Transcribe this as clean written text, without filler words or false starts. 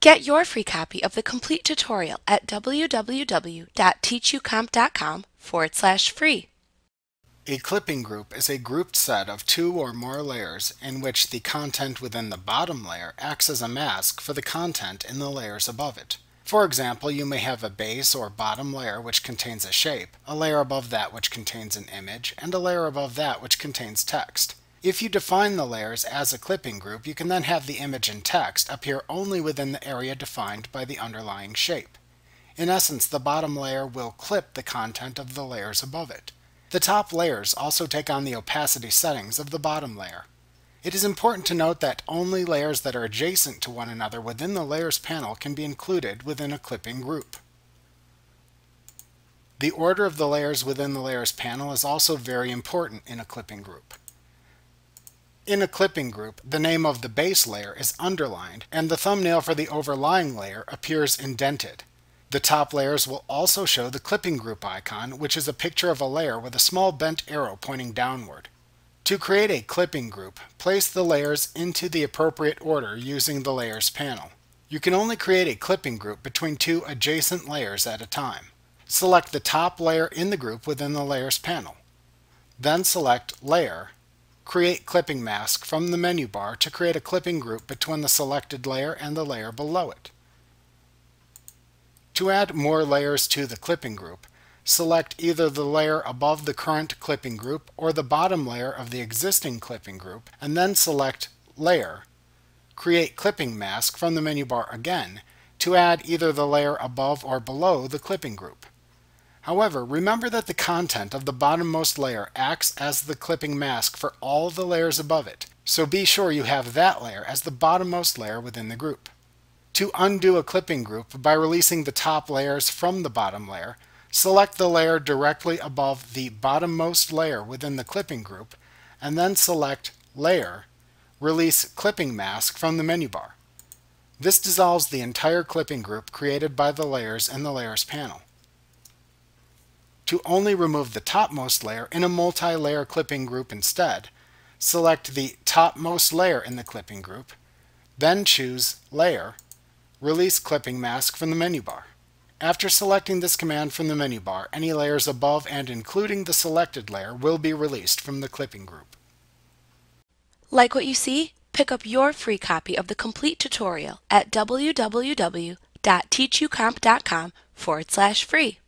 Get your free copy of the complete tutorial at www.teachucomp.com/free. A clipping group is a grouped set of two or more layers in which the content within the bottom layer acts as a mask for the content in the layers above it. For example, you may have a base or bottom layer which contains a shape, a layer above that which contains an image, and a layer above that which contains text. If you define the layers as a clipping group, you can then have the image and text appear only within the area defined by the underlying shape. In essence, the bottom layer will clip the content of the layers above it. The top layers also take on the opacity settings of the bottom layer. It is important to note that only layers that are adjacent to one another within the Layers panel can be included within a clipping group. The order of the layers within the Layers panel is also very important in a clipping group. In a clipping group, the name of the base layer is underlined, and the thumbnail for the overlying layer appears indented. The top layers will also show the clipping group icon, which is a picture of a layer with a small bent arrow pointing downward. To create a clipping group, place the layers into the appropriate order using the Layers panel. You can only create a clipping group between two adjacent layers at a time. Select the top layer in the group within the Layers panel. Then select Layer, Create Clipping Mask from the menu bar to create a clipping group between the selected layer and the layer below it. To add more layers to the clipping group, select either the layer above the current clipping group or the bottom layer of the existing clipping group, and then select Layer, Create Clipping Mask from the menu bar again to add either the layer above or below the clipping group. However, remember that the content of the bottommost layer acts as the clipping mask for all the layers above it, so be sure you have that layer as the bottommost layer within the group. To undo a clipping group by releasing the top layers from the bottom layer, select the layer directly above the bottommost layer within the clipping group, and then select Layer, Release Clipping Mask from the menu bar. This dissolves the entire clipping group created by the layers in the Layers panel. To only remove the topmost layer in a multi-layer clipping group instead, select the topmost layer in the clipping group, then choose Layer, Release Clipping Mask from the menu bar. After selecting this command from the menu bar, any layers above and including the selected layer will be released from the clipping group. Like what you see? Pick up your free copy of the complete tutorial at www.teachucomp.com/free.